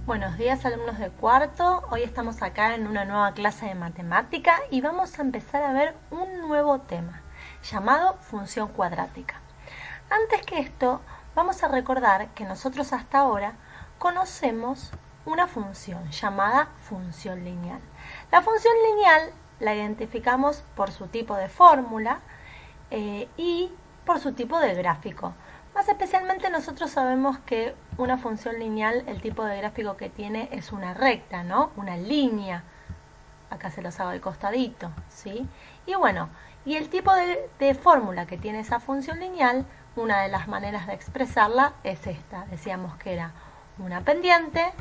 Buenos días, alumnos de cuarto. Hoy estamos acá en una nueva clase de matemática y vamos a empezar a ver un nuevo tema llamado función cuadrática. Antes que esto, vamos a recordar que nosotros hasta ahora conocemos una función llamada función lineal. La función lineal la identificamos por su tipo de fórmula y por su tipo de gráfico. Más especialmente nosotros sabemos que una función lineal, el tipo de gráfico que tiene es una recta, ¿no? Una línea. Acá se los hago al costadito, ¿sí? Y bueno, y el tipo de fórmula que tiene esa función lineal, una de las maneras de expresarla es esta. Decíamos que era una pendiente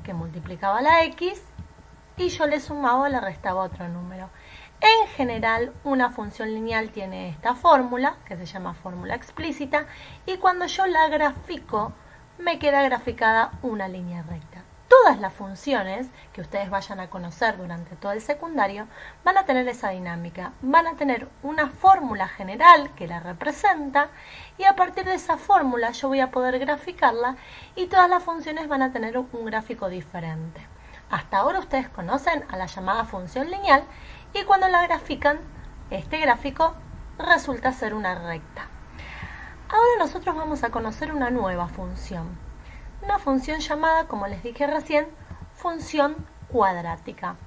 que multiplicaba la x y yo le sumaba o le restaba otro número. En general, una función lineal tiene esta fórmula, que se llama fórmula explícita, y cuando yo la grafico, me queda graficada una línea recta. Todas las funciones que ustedes vayan a conocer durante todo el secundario van a tener esa dinámica, van a tener una fórmula general que la representa y a partir de esa fórmula yo voy a poder graficarla y todas las funciones van a tener un gráfico diferente. Hasta ahora ustedes conocen a la llamada función lineal y cuando la grafican, este gráfico resulta ser una recta. Ahora nosotros vamos a conocer una nueva función. Una función llamada, como les dije recién, función cuadrática.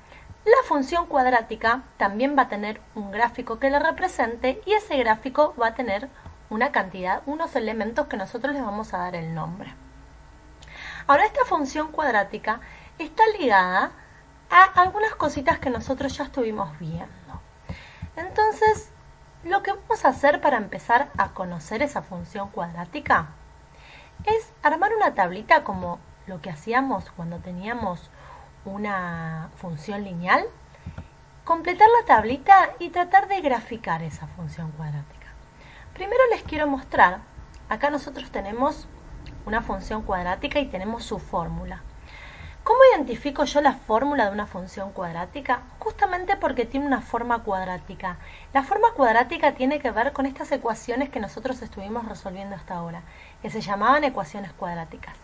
La función cuadrática también va a tener un gráfico que la represente y ese gráfico va a tener una cantidad, unos elementos que nosotros les vamos a dar el nombre. Ahora esta función cuadrática está ligada a algunas cositas que nosotros ya estuvimos viendo. Entonces, lo que vamos a hacer para empezar a conocer esa función cuadrática es armar una tablita como lo que hacíamos cuando teníamos una función lineal, completar la tablita y tratar de graficar esa función cuadrática. Primero les quiero mostrar, acá nosotros tenemos una función cuadrática y tenemos su fórmula. ¿Cómo identifico yo la fórmula de una función cuadrática? Justamente porque tiene una forma cuadrática. La forma cuadrática tiene que ver con estas ecuaciones que nosotros estuvimos resolviendo hasta ahora, que se llamaban ecuaciones cuadráticas,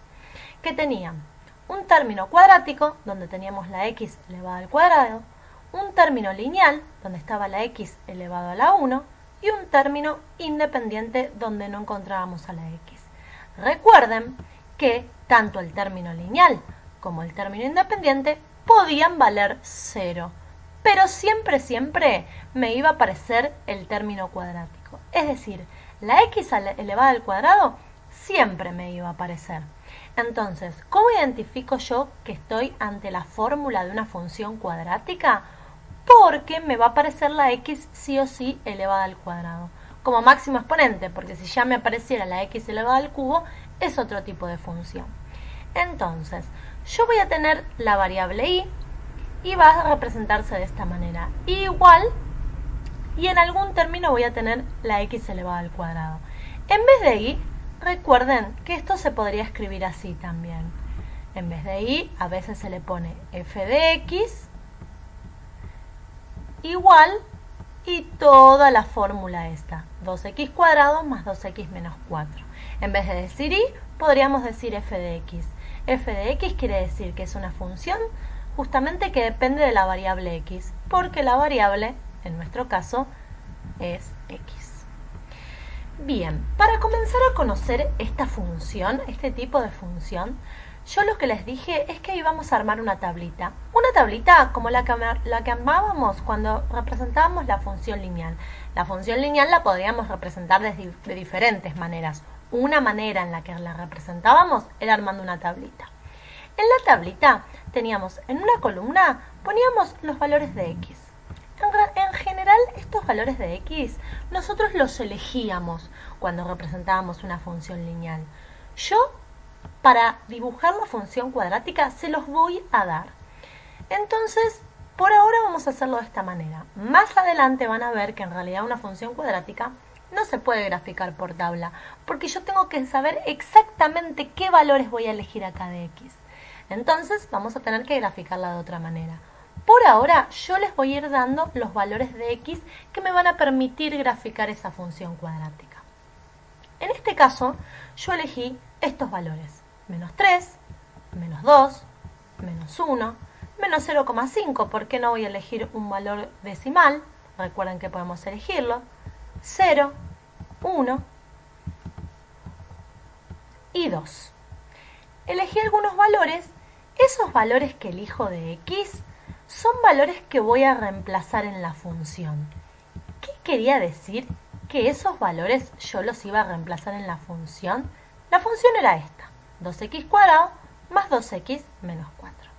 que tenían un término cuadrático, donde teníamos la x elevada al cuadrado, un término lineal, donde estaba la x elevado a la 1, y un término independiente, donde no encontrábamos a la x. Recuerden que tanto el término lineal como el término independiente podían valer 0, pero siempre me iba a aparecer el término cuadrático, es decir, la x elevada al cuadrado siempre me iba a aparecer. Entonces, ¿cómo identifico yo que estoy ante la fórmula de una función cuadrática? Porque me va a aparecer la x sí o sí elevada al cuadrado, como máximo exponente, porque si ya me apareciera la x elevada al cubo, es otro tipo de función. Entonces, yo voy a tener la variable y va a representarse de esta manera, igual, y en algún término voy a tener la x elevada al cuadrado. En vez de y, recuerden que esto se podría escribir así también. En vez de y, a veces se le pone f de x igual y toda la fórmula esta, 2x cuadrado más 2x menos 4. En vez de decir y, podríamos decir f de x. F de x quiere decir que es una función justamente que depende de la variable x, porque la variable, en nuestro caso, es x. Bien, para comenzar a conocer esta función, este tipo de función, yo lo que les dije es que íbamos a armar una tablita. Una tablita como la que armábamos cuando representábamos la función lineal. La función lineal la podríamos representar de diferentes maneras. Una manera en la que la representábamos era armando una tablita. En la tablita teníamos en una columna, poníamos los valores de x. En general, estos valores de x nosotros los elegíamos cuando representábamos una función lineal. Yo, para dibujar la función cuadrática, se los voy a dar. Entonces, por ahora vamos a hacerlo de esta manera. Más adelante van a ver que en realidad una función cuadrática no se puede graficar por tabla, porque yo tengo que saber exactamente qué valores voy a elegir acá de x. Entonces vamos a tener que graficarla de otra manera. Por ahora yo les voy a ir dando los valores de x que me van a permitir graficar esa función cuadrática. En este caso yo elegí estos valores, menos 3, menos 2, menos 1, menos 0,5. ¿Por qué no voy a elegir un valor decimal? Recuerden que podemos elegirlo. 0, 1 y 2. Elegí algunos valores. Esos valores que elijo de x son valores que voy a reemplazar en la función. ¿Qué quería decir que esos valores yo los iba a reemplazar en la función? La función era esta, 2x cuadrado más 2x menos 4.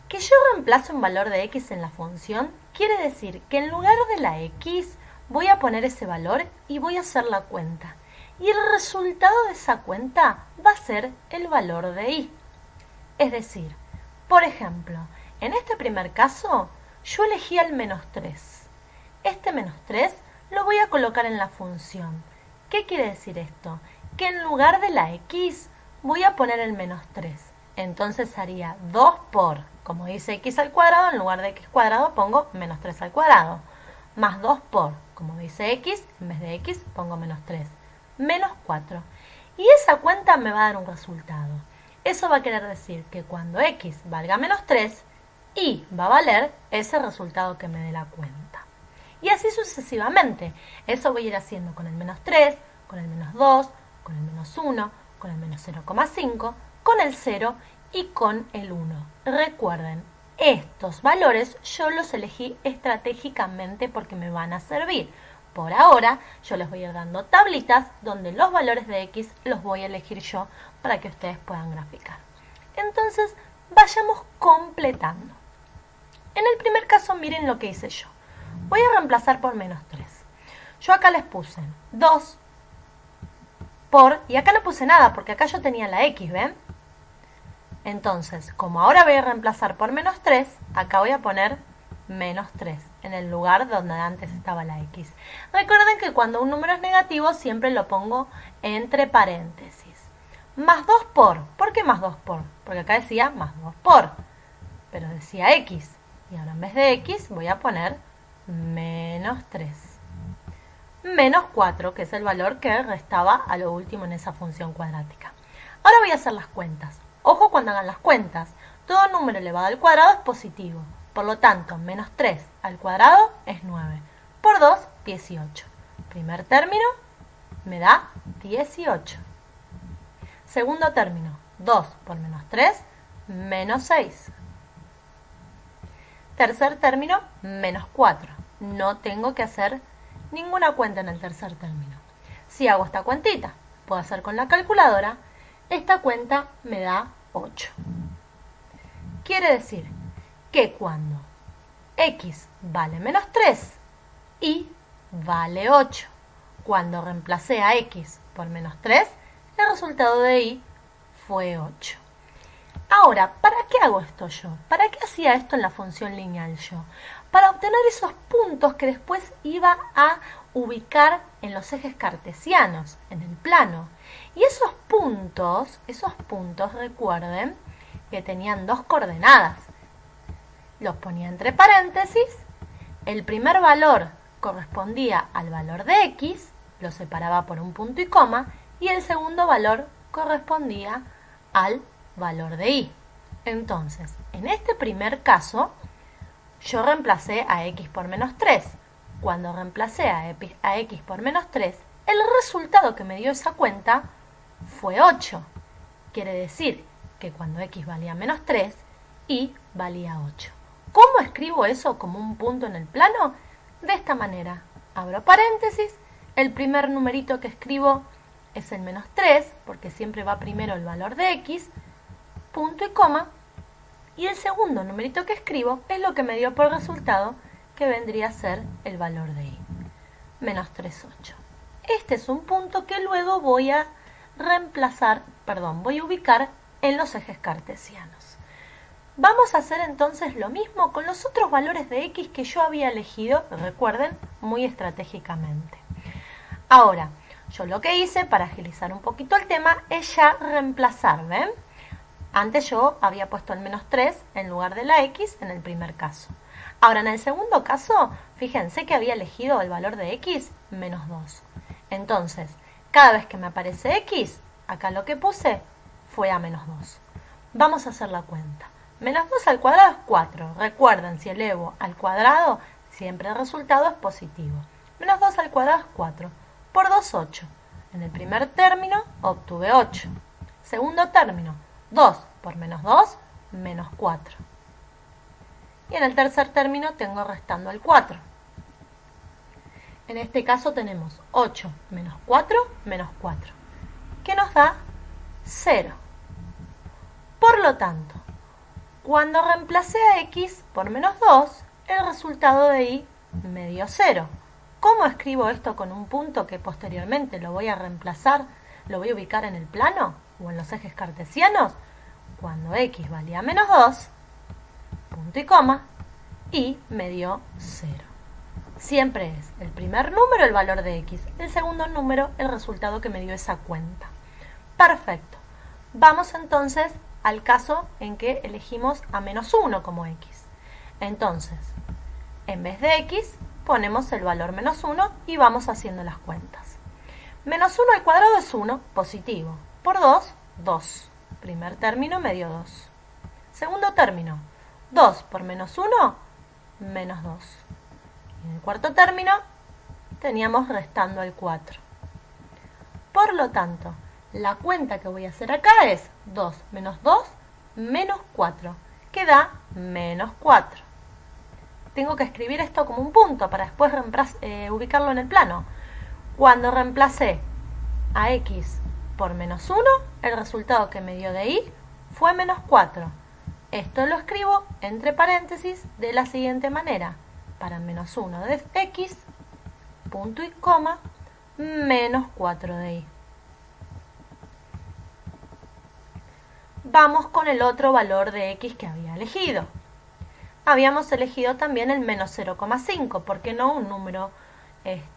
Que yo reemplace un valor de x en la función quiere decir que en lugar de la x voy a poner ese valor y voy a hacer la cuenta. Y el resultado de esa cuenta va a ser el valor de y. Es decir, por ejemplo, en este primer caso yo elegí el menos 3. Este menos 3 lo voy a colocar en la función. ¿Qué quiere decir esto? Que en lugar de la x voy a poner el menos 3. Entonces haría 2 por, como dice x al cuadrado, en lugar de x cuadrado pongo menos 3 al cuadrado. Más 2 por, como dice x, en vez de x pongo menos 3. Menos 4. Y esa cuenta me va a dar un resultado. Eso va a querer decir que cuando x valga menos 3, y va a valer ese resultado que me dé la cuenta. Y así sucesivamente. Eso voy a ir haciendo con el menos 3, con el menos 2, con el menos 1, con el menos 0,5, con el 0 y con el 1. Recuerden, estos valores yo los elegí estratégicamente porque me van a servir. Por ahora yo les voy a ir dando tablitas donde los valores de x los voy a elegir yo para que ustedes puedan graficar. Entonces vayamos completando. En el primer caso miren lo que hice yo. Voy a reemplazar por menos 3. Yo acá les puse 2 por, y acá no puse nada porque acá yo tenía la x, ¿ven? Entonces, como ahora voy a reemplazar por menos 3, acá voy a poner menos 3 en el lugar donde antes estaba la x. Recuerden que cuando un número es negativo siempre lo pongo entre paréntesis. Más 2 por. ¿Por qué más 2 por? Porque acá decía más 2 por, pero decía x. Y ahora en vez de x voy a poner menos 3. Menos 4, que es el valor que restaba a lo último en esa función cuadrática. Ahora voy a hacer las cuentas. Ojo cuando hagan las cuentas. Todo número elevado al cuadrado es positivo. Por lo tanto, menos 3 al cuadrado es 9. Por 2, 18. Primer término me da 18. Segundo término, 2 por menos 3, menos 6. Tercer término, menos 4. No tengo que hacer ninguna cuenta en el tercer término. Si hago esta cuentita, puedo hacer con la calculadora, esta cuenta me da 8. Quiere decir que cuando x vale menos 3, y vale 8. Cuando reemplacé a x por menos 3, el resultado de y fue 8. Ahora, ¿para qué hago esto yo? ¿Para qué hacía esto en la función lineal yo? Para obtener esos puntos que después iba a ubicar en los ejes cartesianos, en el plano. Y esos puntos, recuerden que tenían dos coordenadas. Los ponía entre paréntesis. El primer valor correspondía al valor de x, lo separaba por un punto y coma, y el segundo valor correspondía al valor de y. Entonces, en este primer caso, yo reemplacé a x por menos 3. Cuando reemplacé a x por menos 3, el resultado que me dio esa cuenta fue 8. Quiere decir que cuando x valía menos 3, y valía 8. ¿Cómo escribo eso como un punto en el plano? De esta manera. Abro paréntesis, el primer numerito que escribo es el menos 3, porque siempre va primero el valor de x, punto y coma, y el segundo numerito que escribo es lo que me dio por resultado, que vendría a ser el valor de y, menos 3, 8. Este es un punto que luego voy a voy a ubicar en los ejes cartesianos. Vamos a hacer entonces lo mismo con los otros valores de x que yo había elegido, recuerden, muy estratégicamente. Ahora, yo lo que hice para agilizar un poquito el tema es ya reemplazar, ¿ven? Antes yo había puesto el menos 3 en lugar de la x en el primer caso. Ahora, en el segundo caso, fíjense que había elegido el valor de x, menos 2. Entonces, cada vez que me aparece x, acá lo que puse fue a menos 2. Vamos a hacer la cuenta. Menos 2 al cuadrado es 4. Recuerden, si elevo al cuadrado, siempre el resultado es positivo. Menos 2 al cuadrado es 4. Por 2, 8. En el primer término obtuve 8. Segundo término, 2 por menos 2, menos 4. Y en el tercer término tengo restando el 4. En este caso tenemos 8 menos 4, que nos da 0. Por lo tanto, cuando reemplacé a x por menos 2, el resultado de y me dio 0. ¿Cómo escribo esto con un punto que posteriormente lo voy a reemplazar, lo voy a ubicar en el plano o en los ejes cartesianos? Cuando x valía menos 2, punto y coma, y me dio 0. Siempre es el primer número el valor de x, el segundo número el resultado que me dio esa cuenta. Perfecto. Vamos entonces al caso en que elegimos a menos 1 como x. Entonces, en vez de x, ponemos el valor menos 1 y vamos haciendo las cuentas. Menos 1 al cuadrado es 1, positivo. Por 2, 2. Primer término me dio 2. Segundo término, 2 por menos 1, menos 2. En el cuarto término teníamos restando el 4. Por lo tanto, la cuenta que voy a hacer acá es 2 menos 2 menos 4, que da menos 4. Tengo que escribir esto como un punto para después ubicarlo en el plano. Cuando reemplacé a x por menos 1, el resultado que me dio de y fue menos 4. Esto lo escribo entre paréntesis de la siguiente manera. Para menos 1 de x, punto y coma, menos 4 de y. Vamos con el otro valor de x que había elegido. Habíamos elegido también el menos 0,5, ¿por qué no un número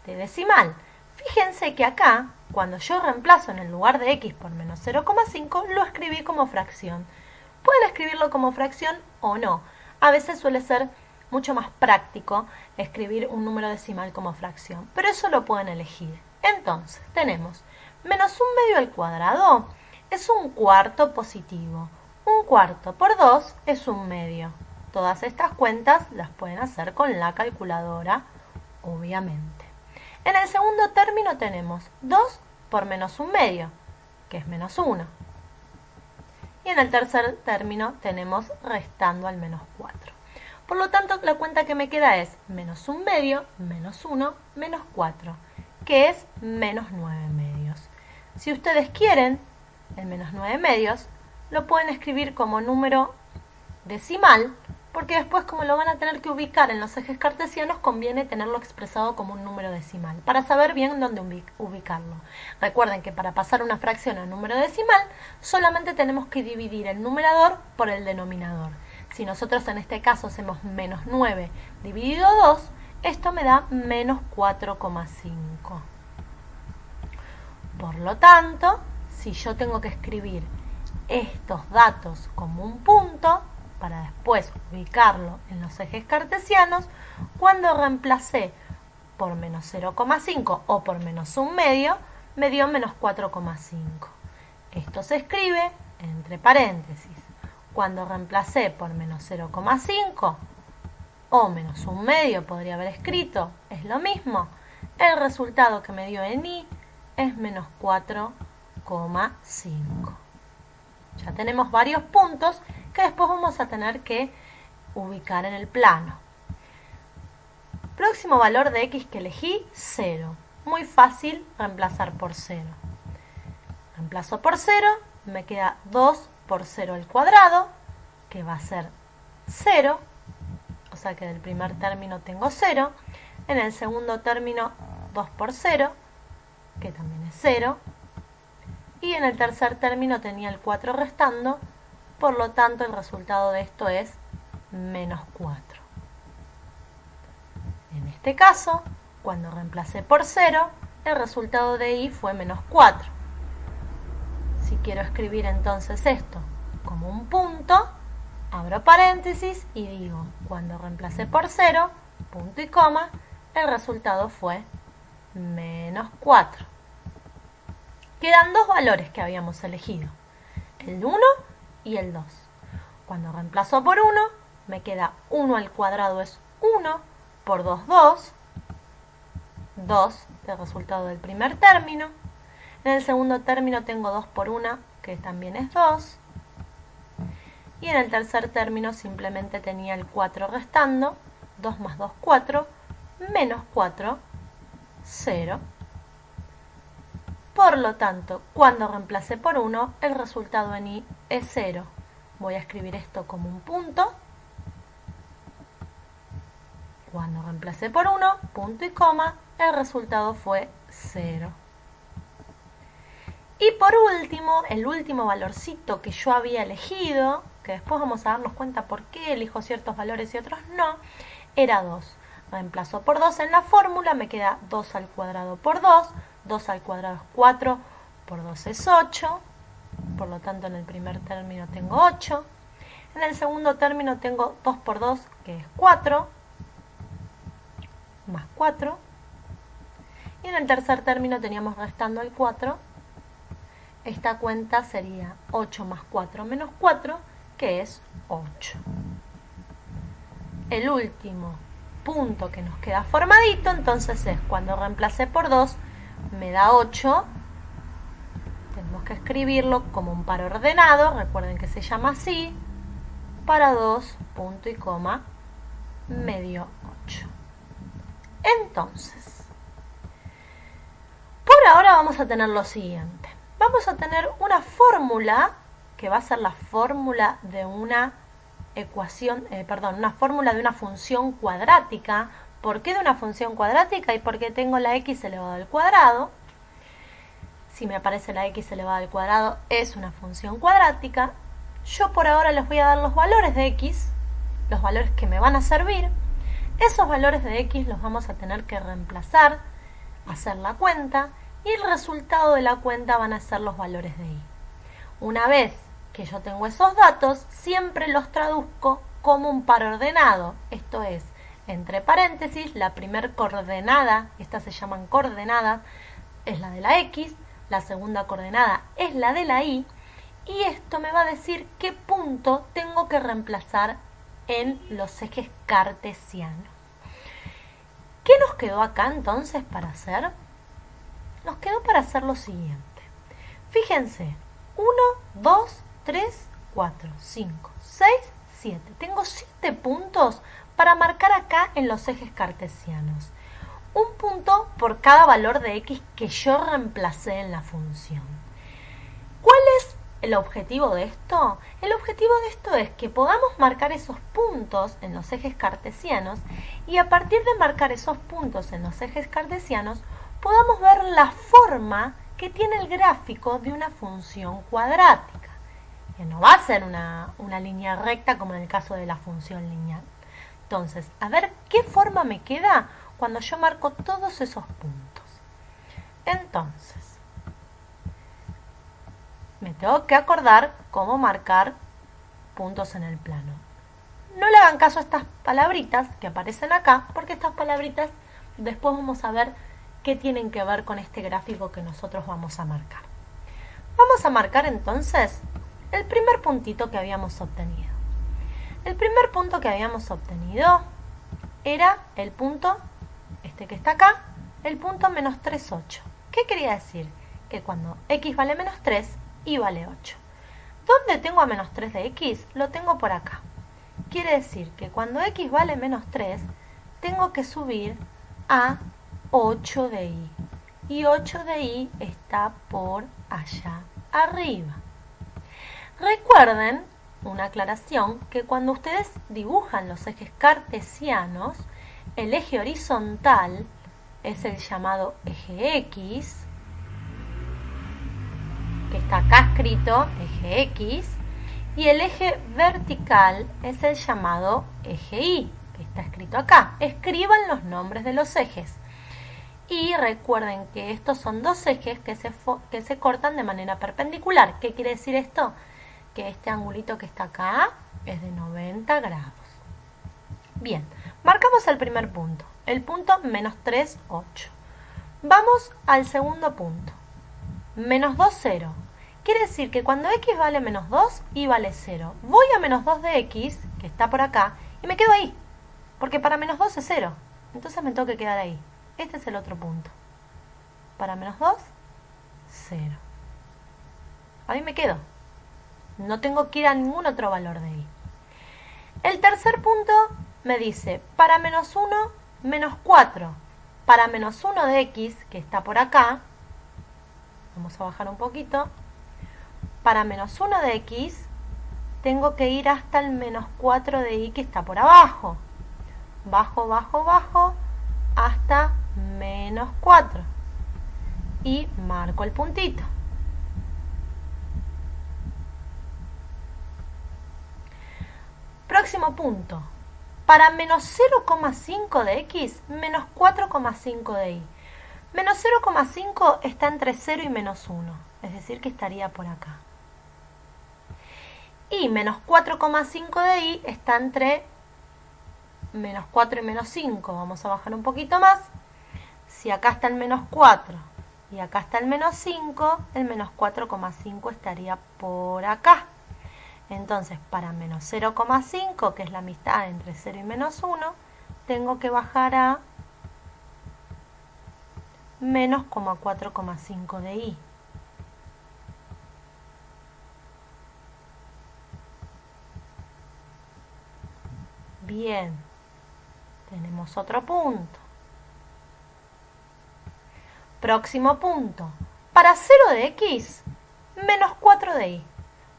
decimal? Fíjense que acá, cuando yo reemplazo en el lugar de x por menos 0,5, lo escribí como fracción. Pueden escribirlo como fracción o no. A veces suele ser mucho más práctico escribir un número decimal como fracción, pero eso lo pueden elegir. Entonces, tenemos menos 1 medio al cuadrado es un cuarto positivo. Un cuarto por 2 es un medio. Todas estas cuentas las pueden hacer con la calculadora, obviamente. En el segundo término tenemos 2 por menos 1 medio, que es menos 1. Y en el tercer término tenemos restando al menos 4. Por lo tanto, la cuenta que me queda es menos 1 medio, menos 1, menos 4, que es menos 9 medios. Si ustedes quieren, el menos 9 medios lo pueden escribir como número decimal, porque después, como lo van a tener que ubicar en los ejes cartesianos, conviene tenerlo expresado como un número decimal, para saber bien dónde ubicarlo. Recuerden que para pasar una fracción a un número decimal, solamente tenemos que dividir el numerador por el denominador. Si nosotros en este caso hacemos menos 9 dividido 2, esto me da menos 4,5. Por lo tanto, si yo tengo que escribir estos datos como un punto, para después ubicarlo en los ejes cartesianos, cuando reemplacé por menos 0,5 o por menos 1 medio, me dio menos 4,5. Esto se escribe entre paréntesis. Cuando reemplacé por menos 0,5 o menos 1 medio, podría haber escrito, es lo mismo. El resultado que me dio en y es menos 4,5. Ya tenemos varios puntos que después vamos a tener que ubicar en el plano. Próximo valor de x que elegí, 0. Muy fácil reemplazar por 0. Reemplazo por 0, me queda 2 por 0 al cuadrado, que va a ser 0. O sea que del primer término tengo 0. En el segundo término, 2 por 0, que también es 0. Y en el tercer término tenía el 4 restando, por lo tanto el resultado de esto es menos 4. En este caso, cuando reemplacé por 0, el resultado de y fue menos 4. Si quiero escribir entonces esto como un punto, abro paréntesis y digo, cuando reemplacé por 0, punto y coma, el resultado fue menos 4. Quedan dos valores que habíamos elegido, el 1 y el 2. Cuando reemplazo por 1, me queda 1 al cuadrado es 1, por 2, 2. 2, el resultado del primer término. En el segundo término tengo 2 por 1, que también es 2. Y en el tercer término simplemente tenía el 4 restando. 2 más 2, 4. Menos 4, 0. Por lo tanto, cuando reemplacé por 1, el resultado en i es 0. Voy a escribir esto como un punto. Cuando reemplacé por 1, punto y coma, el resultado fue 0. Y por último, el último valorcito que yo había elegido, que después vamos a darnos cuenta por qué elijo ciertos valores y otros no, era 2. Reemplazo por 2 en la fórmula, me queda 2 al cuadrado por 2, 2 al cuadrado es 4, por 2 es 8, por lo tanto en el primer término tengo 8, en el segundo término tengo 2 por 2, que es 4, más 4, y en el tercer término teníamos restando el 4, esta cuenta sería 8 más 4 menos 4, que es 8. El último punto que nos queda formadito, entonces es cuando reemplacé por 2, me da 8. Tenemos que escribirlo como un par ordenado, recuerden que se llama así, para 2, punto y coma, me dio 8. Entonces, por ahora vamos a tener lo siguiente. Vamos a tener una fórmula, que va a ser la fórmula de una ecuación, una fórmula de una función cuadrática. ¿Por qué de una función cuadrática? Y porque tengo la x elevado al cuadrado. Si me aparece la x elevado al cuadrado, es una función cuadrática. Yo por ahora les voy a dar los valores de x, los valores que me van a servir. Esos valores de x los vamos a tener que reemplazar, hacer la cuenta, y el resultado de la cuenta van a ser los valores de y. Una vez que yo tengo esos datos, siempre los traduzco como un par ordenado. Esto es, entre paréntesis, la primer coordenada, estas se llaman coordenadas, es la de la x, la segunda coordenada es la de la y esto me va a decir qué punto tengo que reemplazar en los ejes cartesianos. ¿Qué nos quedó acá entonces para hacer? Nos quedó para hacer lo siguiente. Fíjense, 1, 2, 3, 4, 5, 6, 7. Tengo 7 puntos para marcar acá en los ejes cartesianos. Un punto por cada valor de x que yo reemplacé en la función. ¿Cuál es el objetivo de esto? El objetivo de esto es que podamos marcar esos puntos en los ejes cartesianos y a partir de marcar esos puntos en los ejes cartesianos podamos ver la forma que tiene el gráfico de una función cuadrática, que no va a ser una línea recta como en el caso de la función lineal. Entonces, a ver qué forma me queda cuando yo marco todos esos puntos. Entonces, me tengo que acordar cómo marcar puntos en el plano. No le hagan caso a estas palabritas que aparecen acá, porque estas palabritas después vamos a ver qué tienen que ver con este gráfico que nosotros vamos a marcar. Vamos a marcar entonces el primer puntito que habíamos obtenido. El primer punto que habíamos obtenido era el punto, este que está acá, el punto menos 3, 8. ¿Qué quería decir? Que cuando x vale menos 3, y vale 8. ¿Dónde tengo a menos 3 de x? Lo tengo por acá. Quiere decir que cuando x vale menos 3, tengo que subir a 8 de y. Y 8 de y está por allá arriba. Recuerden, una aclaración, que cuando ustedes dibujan los ejes cartesianos, el eje horizontal es el llamado eje x, que está acá escrito, eje x, y el eje vertical es el llamado eje y, que está escrito acá. Escriban los nombres de los ejes. Y recuerden que estos son dos ejes que se cortan de manera perpendicular. ¿Qué quiere decir esto? Que este angulito que está acá es de 90 grados. Bien, marcamos el primer punto, el punto menos 3, 8. Vamos al segundo punto, menos 2, 0. ¿Qué quiere decir que cuando x vale menos 2, y vale 0. Voy a menos 2 de x, que está por acá, y me quedo ahí. Porque para menos 2 es 0. Entonces me tengo que quedar ahí. Este es el otro punto. Para menos 2, 0. Ahí me quedo. No tengo que ir a ningún otro valor de y. El tercer punto me dice, para menos 1, menos 4. Para menos 1 de x, que está por acá, vamos a bajar un poquito, para menos 1 de x, tengo que ir hasta el menos 4 de y que está por abajo. Bajo, bajo, bajo, hasta menos 4. Y marco el puntito. Próximo punto. Para menos 0,5 de x, menos 4,5 de y. Menos 0,5 está entre 0 y menos 1, es decir que estaría por acá. Y menos 4,5 de y está entre menos 4 y menos 5. Vamos a bajar un poquito más. Si acá está el menos 4 y acá está el menos 5, el menos 4,5 estaría por acá. Entonces, para menos 0,5, que es la mitad entre 0 y menos 1, tengo que bajar a menos 4,5 de y. Bien, tenemos otro punto. Próximo punto. Para 0 de x, menos 4 de y.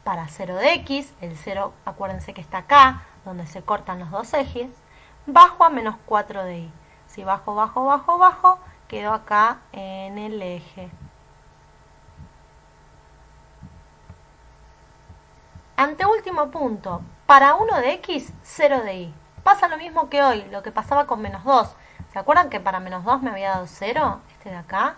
Para 0 de x, el 0, acuérdense que está acá, donde se cortan los dos ejes, bajo a menos 4 de y. Si bajo, bajo, bajo, bajo, quedo acá en el eje. Anteúltimo punto. Para 1 de x, 0 de y. Pasa lo mismo que hoy, lo que pasaba con menos 2. ¿Se acuerdan que para menos 2 me había dado 0? Este de acá.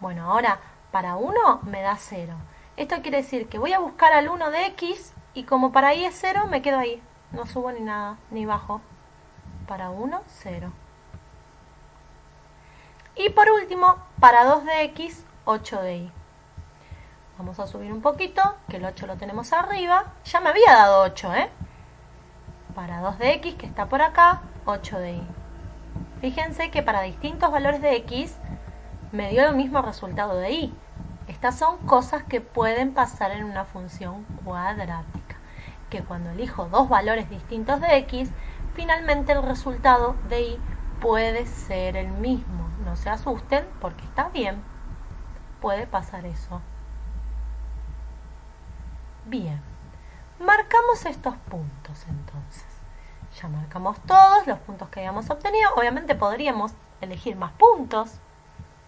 Bueno, ahora para 1 me da 0. Esto quiere decir que voy a buscar al 1 de x y como para y es 0, me quedo ahí. No subo ni nada, ni bajo. Para 1, 0. Y por último, para 2 de x, 8 de y. Vamos a subir un poquito, que el 8 lo tenemos arriba. Ya me había dado 8, ¿eh? Para 2 de x, que está por acá, 8 de y. Fíjense que para distintos valores de x me dio el mismo resultado de y. Estas son cosas que pueden pasar en una función cuadrática. Que cuando elijo dos valores distintos de x, finalmente el resultado de y puede ser el mismo. No se asusten porque está bien. Puede pasar eso. Bien. Marcamos estos puntos entonces. Ya marcamos todos los puntos que habíamos obtenido. Obviamente podríamos elegir más puntos,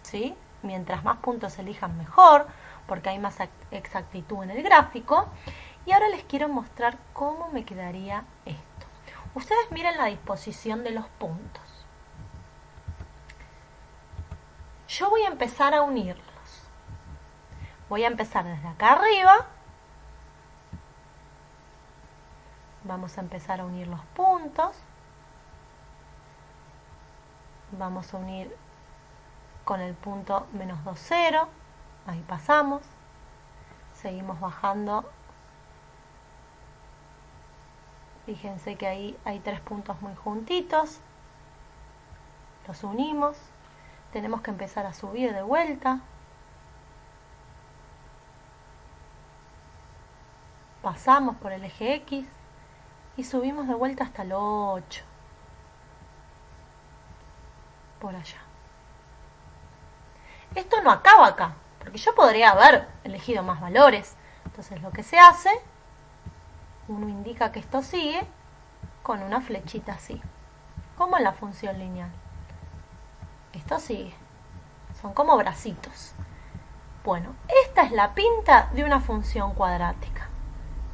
¿sí? Mientras más puntos elijan mejor, porque hay más exactitud en el gráfico. Y ahora les quiero mostrar cómo me quedaría esto. Ustedes miren la disposición de los puntos. Yo voy a empezar a unirlos. Voy a empezar desde acá arriba. Vamos a empezar a unir los puntos. Vamos a unir con el punto menos 2, 0. Ahí pasamos. Seguimos bajando. Fíjense que ahí hay tres puntos muy juntitos. Los unimos. Tenemos que empezar a subir de vuelta. Pasamos por el eje X y subimos de vuelta hasta el 8. Por allá. Esto no acaba acá, porque yo podría haber elegido más valores. Entonces lo que se hace, uno indica que esto sigue con una flechita así, como en la función lineal. Esto sigue. Son como bracitos. Bueno, esta es la pinta de una función cuadrática.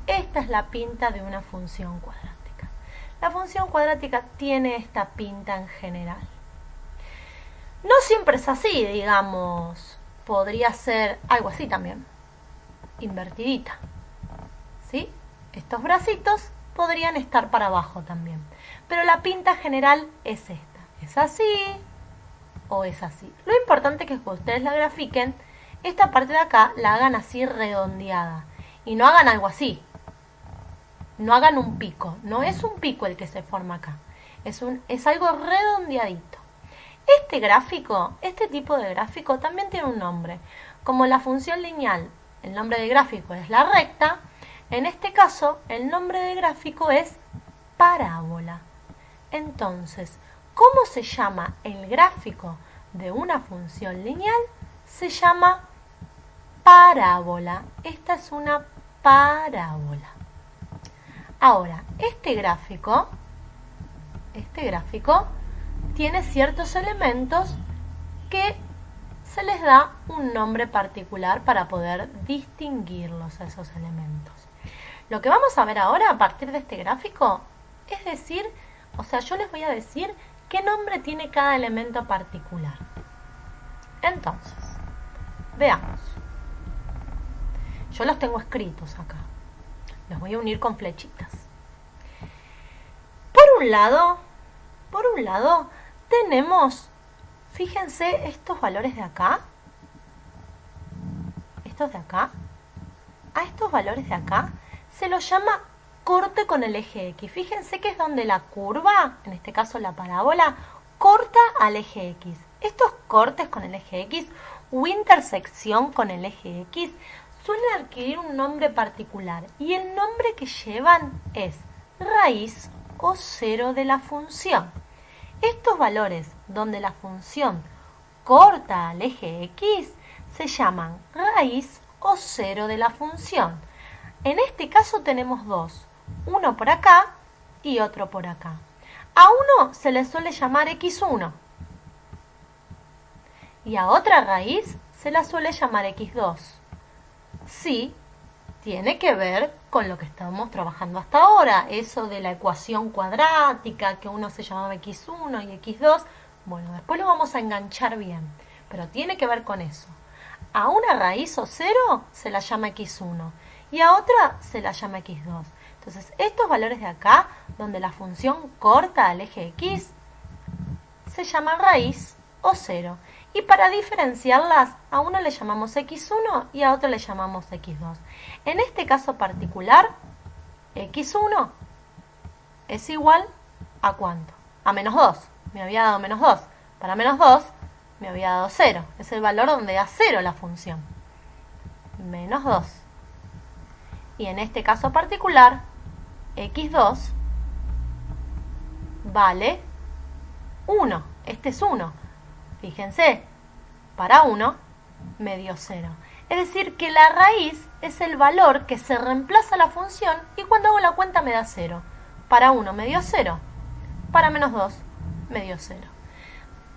Esta es la pinta de una función cuadrática. La función cuadrática tiene esta pinta en general. No siempre es así, digamos. Podría ser algo así también. Invertidita. ¿Sí? Estos bracitos podrían estar para abajo también. Pero la pinta general es esta. Es así o es así. Lo importante es que ustedes la grafiquen esta parte de acá la hagan así redondeada. Y no hagan algo así. No hagan un pico. No es un pico el que se forma acá. Es algo redondeadito. Este gráfico, este tipo de gráfico también tiene un nombre. Como la función lineal, el nombre de gráfico es la recta, en este caso el nombre de gráfico es parábola. Entonces, ¿cómo se llama el gráfico de una función lineal? Se llama parábola. Esta es una parábola. Ahora, este gráfico tiene ciertos elementos que se les da un nombre particular para poder distinguirlos a esos elementos. Lo que vamos a ver ahora a partir de este gráfico es decir, yo les voy a decir qué nombre tiene cada elemento particular. Entonces, veamos. Yo los tengo escritos acá. Los voy a unir con flechitas. Por un lado tenemos, fíjense estos valores de acá. Estos de acá. A estos valores de acá se los llama corte con el eje X. Fíjense que es donde la curva, en este caso la parábola, corta al eje X. Estos cortes con el eje X o intersección con el eje X suelen adquirir un nombre particular y el nombre que llevan es raíz o cero de la función. Estos valores donde la función corta al eje X se llaman raíz o cero de la función. En este caso tenemos dos, uno por acá y otro por acá. A uno se le suele llamar x1 y a otra raíz se la suele llamar x2. Sí, tiene que ver con lo que estamos trabajando hasta ahora, eso de la ecuación cuadrática, que uno se llamaba x1 y x2. Bueno, después lo vamos a enganchar bien, pero tiene que ver con eso. A una raíz o cero se la llama x1 y a otra se la llama x2. Entonces, estos valores de acá, donde la función corta al eje x, se llaman raíz o cero. Y para diferenciarlas, a uno le llamamos x1 y a otro le llamamos x2. En este caso particular, x1 es igual a ¿cuánto? A menos 2. Me había dado menos 2. Para menos 2 me había dado 0. Es el valor donde da 0 la función. Menos 2. Y en este caso particular, x2 vale 1. Este es 1. Fíjense, para 1 me dio 0. Es decir, que la raíz es el valor que se reemplaza a la función y cuando hago la cuenta me da 0. Para 1 me dio 0. Para menos 2 me dio 0.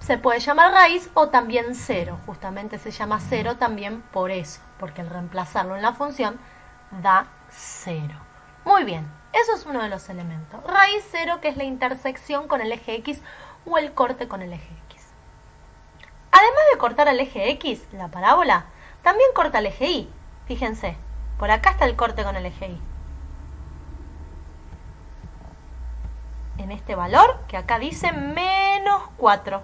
Se puede llamar raíz o también 0. Justamente se llama 0 también por eso, porque al reemplazarlo en la función da 0. Muy bien, eso es uno de los elementos. Raíz 0, que es la intersección con el eje X o el corte con el eje X. Además de cortar el eje X, la parábola, también corta el eje Y. Fíjense, por acá está el corte con el eje Y. En este valor, que acá dice menos 4.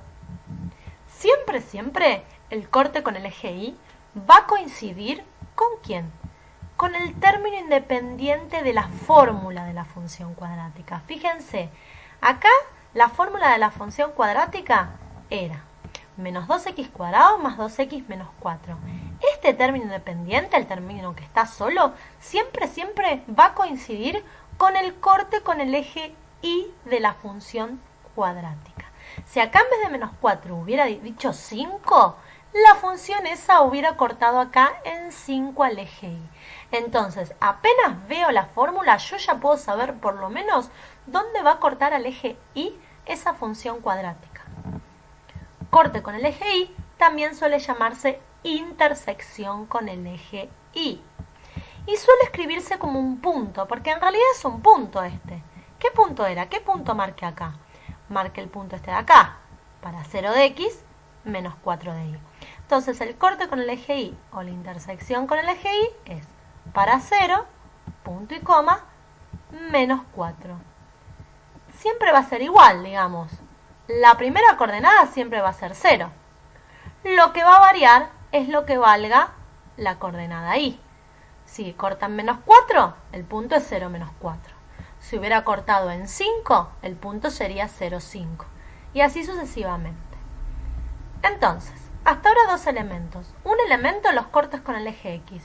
Siempre, el corte con el eje Y va a coincidir ¿con quién? Con el término independiente de la fórmula de la función cuadrática. Fíjense, acá la fórmula de la función cuadrática era menos 2x cuadrado más 2x menos 4. Este término independiente, el término que está solo, siempre va a coincidir con el corte con el eje Y de la función cuadrática. Si acá en vez de menos 4 hubiera dicho 5, la función esa hubiera cortado acá en 5 al eje Y. Entonces, apenas veo la fórmula, yo ya puedo saber por lo menos dónde va a cortar al eje Y esa función cuadrática. Corte con el eje Y también suele llamarse intersección con el eje Y. Y suele escribirse como un punto, porque en realidad es un punto este. ¿Qué punto era? ¿Qué punto marqué acá? Marqué el punto este de acá, para 0 de x menos 4 de y. Entonces el corte con el eje Y o la intersección con el eje Y es para 0, punto y coma, menos 4. Siempre va a ser igual, digamos. La primera coordenada siempre va a ser 0. Lo que va a variar es lo que valga la coordenada y. Si cortan menos 4, el punto es 0, menos 4. Si hubiera cortado en 5, el punto sería 0, 5. Y así sucesivamente. Entonces, hasta ahora dos elementos. Un elemento los cortes con el eje X,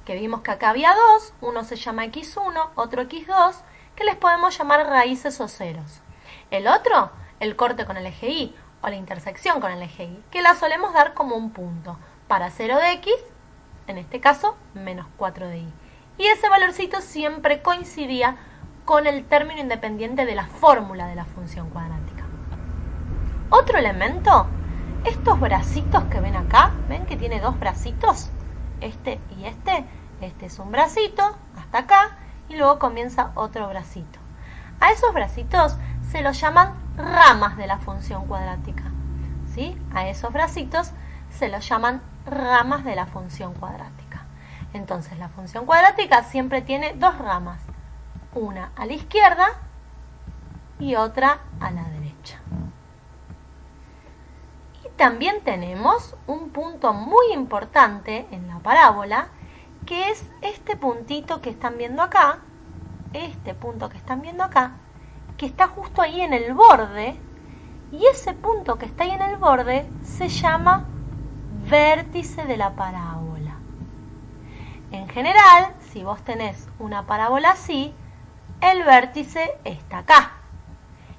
que vimos que acá había dos, uno se llama X1, otro X2, que les podemos llamar raíces o ceros. El otro, el corte con el eje Y, o la intersección con el eje Y, que la solemos dar como un punto. Para 0 de X, en este caso, menos 4 de Y. Y ese valorcito siempre coincidía con el término independiente de la fórmula de la función cuadrática. Otro elemento, estos bracitos que ven acá, ¿ven que tiene dos bracitos? Este y este es un bracito, hasta acá, y luego comienza otro bracito. A esos bracitos se los llaman ramas de la función cuadrática, ¿sí? A esos bracitos se los llaman ramas de la función cuadrática. Entonces la función cuadrática siempre tiene dos ramas, una a la izquierda y otra a la derecha. Y también tenemos un punto muy importante en la parábola, que es este puntito que están viendo acá, este punto que están viendo acá, que está justo ahí en el borde, y ese punto que está ahí en el borde se llama vértice de la parábola. En general, si vos tenés una parábola así, el vértice está acá.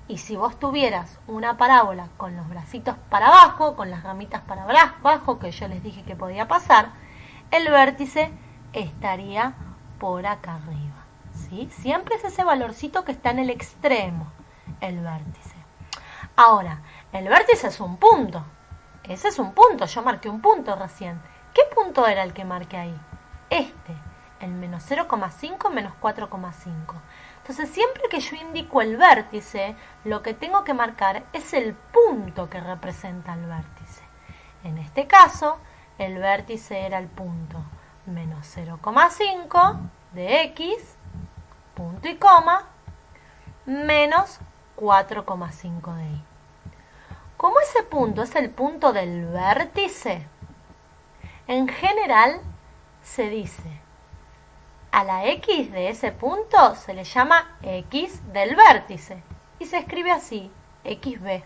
Y si vos tuvieras una parábola con los bracitos para abajo, con las ramitas para abajo, que yo les dije que podía pasar, el vértice estaría por acá arriba, ¿sí? Siempre es ese valorcito que está en el extremo, el vértice. Ahora, el vértice es un punto. Ese es un punto, yo marqué un punto recién. ¿Qué punto era el que marqué ahí? Este, el menos 0,5 menos 4,5. Entonces, siempre que yo indico el vértice, lo que tengo que marcar es el punto que representa el vértice. En este caso, el vértice era el punto menos 0,5 de X, punto y coma, menos 4,5 de Y. Como ese punto es el punto del vértice, en general se dice a la X de ese punto se le llama X del vértice y se escribe así, XB.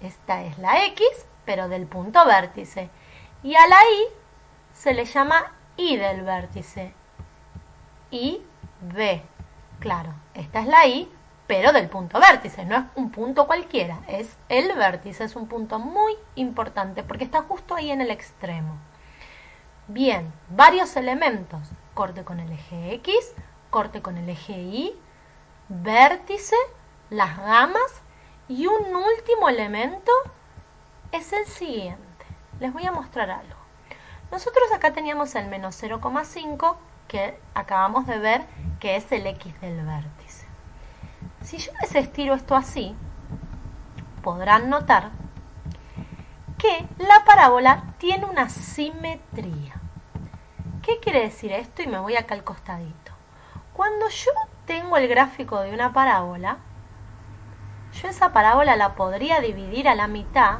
Esta es la X, pero del punto vértice. Y a la Y se le llama Y del vértice, YB. Claro, esta es la Y, pero del punto vértice, no es un punto cualquiera, es el vértice, es un punto muy importante porque está justo ahí en el extremo. Bien, varios elementos, corte con el eje X, corte con el eje Y, vértice, las ramas y un último elemento es el siguiente. Les voy a mostrar algo. Nosotros acá teníamos el menos 0,5 que acabamos de ver que es el X del vértice. Si yo les estiro esto así, podrán notar que la parábola tiene una simetría. ¿Qué quiere decir esto? Y me voy acá al costadito. Cuando yo tengo el gráfico de una parábola, yo esa parábola la podría dividir a la mitad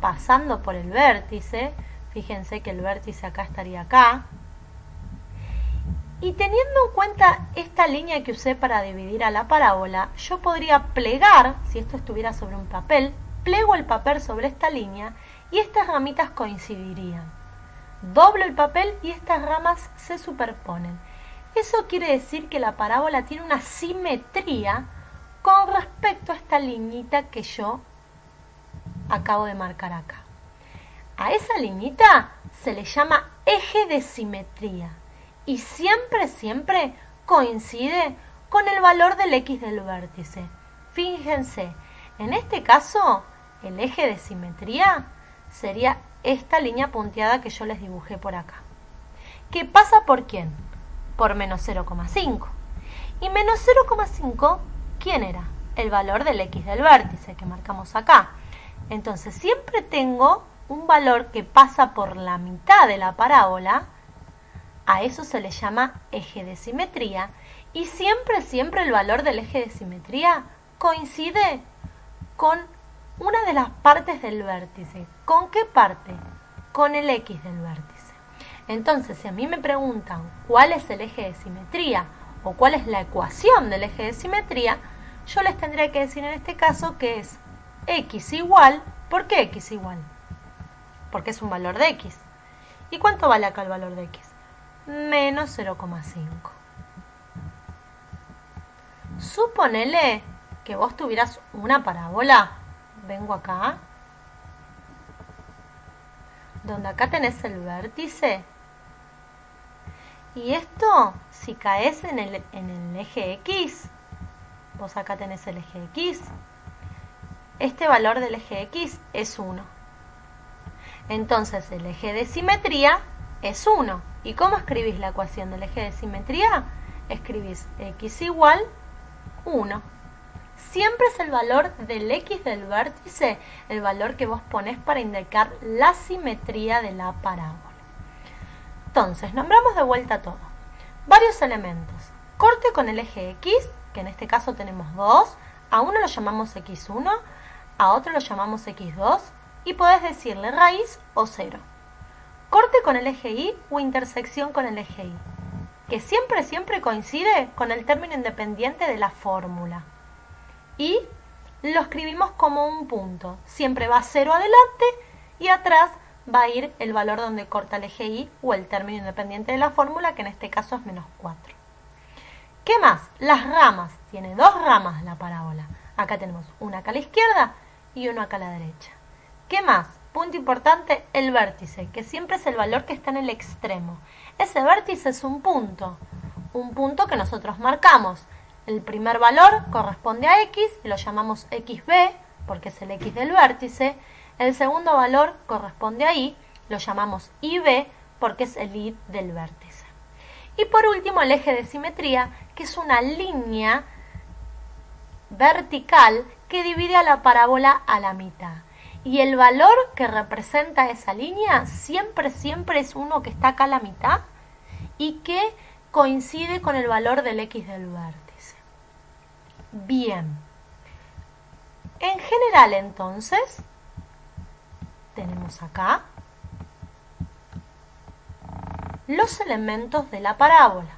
pasando por el vértice. Fíjense que el vértice acá estaría acá. Y teniendo en cuenta esta línea que usé para dividir a la parábola, yo podría plegar, si esto estuviera sobre un papel, plego el papel sobre esta línea y estas ramitas coincidirían. Doblo el papel y estas ramas se superponen. Eso quiere decir que la parábola tiene una simetría con respecto a esta liñita que yo acabo de marcar acá. A esa liñita se le llama eje de simetría y siempre coincide con el valor del X del vértice. Fíjense, en este caso el eje de simetría sería esta línea punteada que yo les dibujé por acá. ¿Qué pasa por quién? Por menos 0,5. Y menos 0,5, ¿quién era? El valor del X del vértice que marcamos acá. Entonces siempre tengo un valor que pasa por la mitad de la parábola. A eso se le llama eje de simetría. Y siempre el valor del eje de simetría coincide con una de las partes del vértice. ¿Con qué parte? con el X del vértice. Entonces, si a mí me preguntan cuál es el eje de simetría o cuál es la ecuación del eje de simetría, yo les tendría que decir en este caso que es X igual, ¿por qué X igual? Porque es un valor de X. ¿Y cuánto vale acá el valor de X? Menos 0,5. Suponele que vos tuvieras una parábola. Vengo acá. Donde acá tenés el vértice. Y esto, si caes en el eje X, vos acá tenés el eje X. Este valor del eje X es 1. Entonces el eje de simetría es 1. ¿Y cómo escribís la ecuación del eje de simetría? Escribís X igual 1. Siempre es el valor del X del vértice, el valor que vos ponés para indicar la simetría de la parábola. Entonces, nombramos de vuelta todo. Varios elementos. Corte con el eje X, que en este caso tenemos 2. A uno lo llamamos X1, a otro lo llamamos X2, y podés decirle raíz o 0. Corte con el eje Y o intersección con el eje Y, que siempre coincide con el término independiente de la fórmula. Y lo escribimos como un punto. Siempre va 0 adelante y atrás va a ir el valor donde corta el eje Y o el término independiente de la fórmula, que en este caso es menos 4. ¿Qué más? Las ramas. Tiene 2 ramas la parábola. Acá tenemos una acá a la izquierda y una acá a la derecha. ¿Qué más? Punto importante, el vértice, que siempre es el valor que está en el extremo. Ese vértice es un punto que nosotros marcamos. El primer valor corresponde a X y lo llamamos XB, porque es el X del vértice. El segundo valor corresponde a Y, lo llamamos YB, porque es el Y del vértice. Y por último, el eje de simetría, que es una línea vertical que divide a la parábola a la mitad. Y el valor que representa esa línea siempre es uno que está acá a la mitad y que coincide con el valor del X del vértice. Bien. En general, entonces, tenemos acá los elementos de la parábola.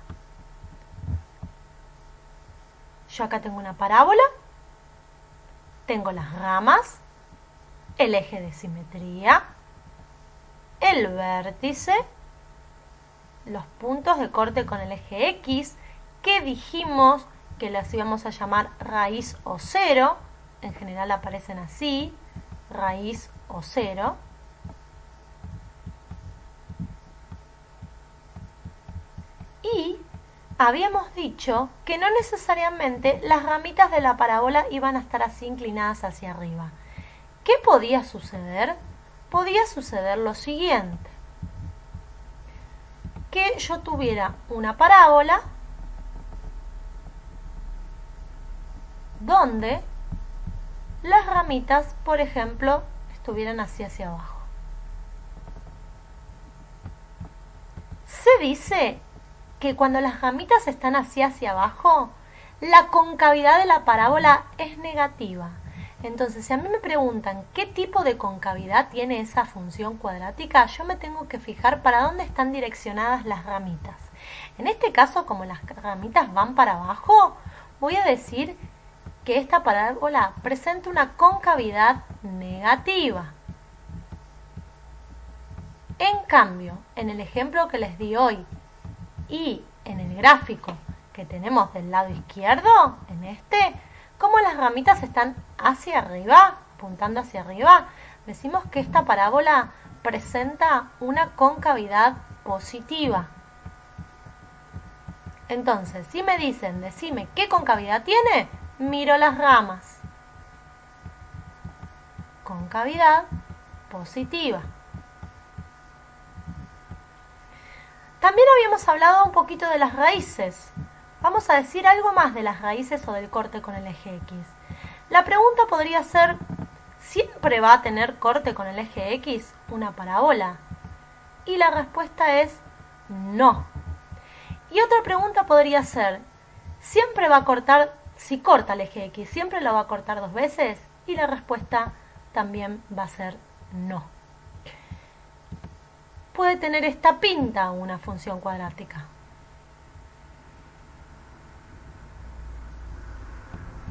Yo acá tengo una parábola, tengo las ramas, el eje de simetría, el vértice, los puntos de corte con el eje X, que dijimos que las íbamos a llamar raíz o 0, en general aparecen así, raíz o 0. Y habíamos dicho que no necesariamente las ramitas de la parábola iban a estar así inclinadas hacia arriba. ¿Qué podía suceder? Podía suceder lo siguiente: que yo tuviera una parábola donde las ramitas, por ejemplo, estuvieran así hacia abajo. Se dice que cuando las ramitas están así hacia abajo, la concavidad de la parábola es negativa. Entonces, si a mí me preguntan qué tipo de concavidad tiene esa función cuadrática, yo me tengo que fijar para dónde están direccionadas las ramitas. En este caso, como las ramitas van para abajo, voy a decir que esta parábola presenta una concavidad negativa. En cambio, en el ejemplo que les di hoy y en el gráfico que tenemos del lado izquierdo, en este, como las ramitas están hacia arriba, apuntando hacia arriba, decimos que esta parábola presenta una concavidad positiva. Entonces, si me dicen, decime qué concavidad tiene, miro las ramas. Concavidad positiva. También habíamos hablado un poquito de las raíces. Vamos a decir algo más de las raíces o del corte con el eje X. La pregunta podría ser, ¿siempre va a tener corte con el eje X una parábola? Y la respuesta es no. Y otra pregunta podría ser, ¿siempre va a cortar, si corta el eje X, siempre lo va a cortar 2 veces? Y la respuesta también va a ser no. puede tener esta pinta una función cuadrática?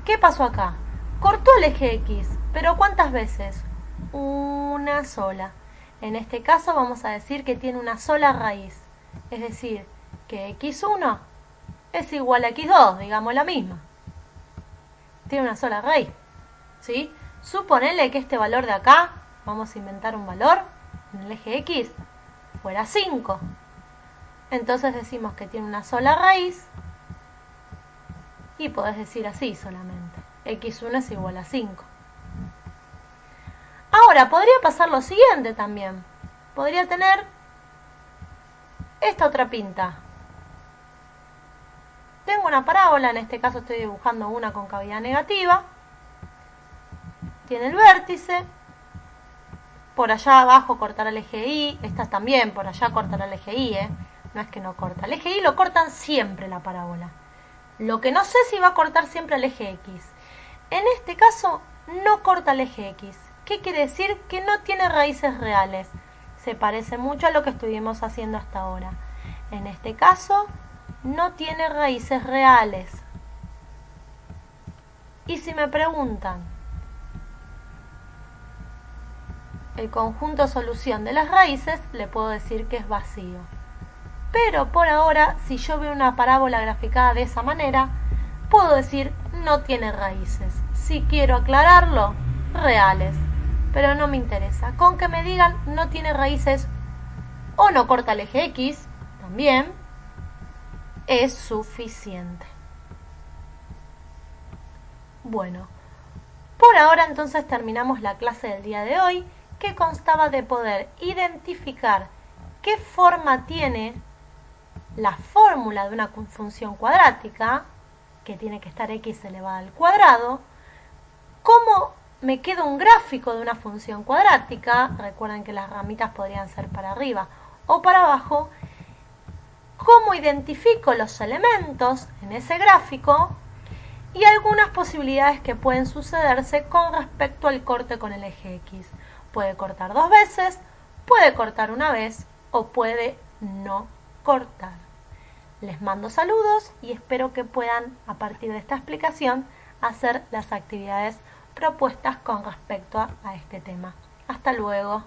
¿Qué pasó acá? Cortó el eje X, pero ¿cuántas veces? Una sola. En este caso vamos a decir que tiene una sola raíz, es decir, que x1 es igual a x2, digamos la misma. Tiene una sola raíz, ¿sí? Suponele que este valor de acá, vamos a inventar un valor en el eje X, fuera 5. Entonces decimos que tiene una sola raíz y podés decir así solamente. x1 es igual a 5. Ahora, podría pasar lo siguiente también. Podría tener esta otra pinta. Tengo una parábola, en este caso estoy dibujando una con cavidad negativa. Tiene el vértice. Por allá abajo cortará el eje Y. Esta también, por allá cortará el eje Y. No es que no corta. El eje Y lo cortan siempre la parábola. Lo que no sé si va a cortar siempre el eje X. En este caso, no corta el eje X. ¿Qué quiere decir? Que no tiene raíces reales. Se parece mucho a lo que estuvimos haciendo hasta ahora. En este caso, no tiene raíces reales. Y si me preguntan el conjunto solución de las raíces, le puedo decir que es vacío. Pero por ahora, si yo veo una parábola graficada de esa manera, puedo decir no tiene raíces. Si quiero aclararlo, reales. Pero no me interesa. Con que me digan no tiene raíces o no corta el eje X, también es suficiente. Bueno, por ahora entonces terminamos la clase del día de hoy, que constaba de poder identificar qué forma tiene la fórmula de una función cuadrática, que tiene que estar x elevada al cuadrado, cómo me queda un gráfico de una función cuadrática, recuerden que las ramitas podrían ser para arriba o para abajo, cómo identifico los elementos en ese gráfico y algunas posibilidades que pueden sucederse con respecto al corte con el eje X. Puede cortar 2 veces, puede cortar una vez o puede no cortar. Les mando saludos y espero que puedan, a partir de esta explicación, hacer las actividades propuestas con respecto a este tema. Hasta luego.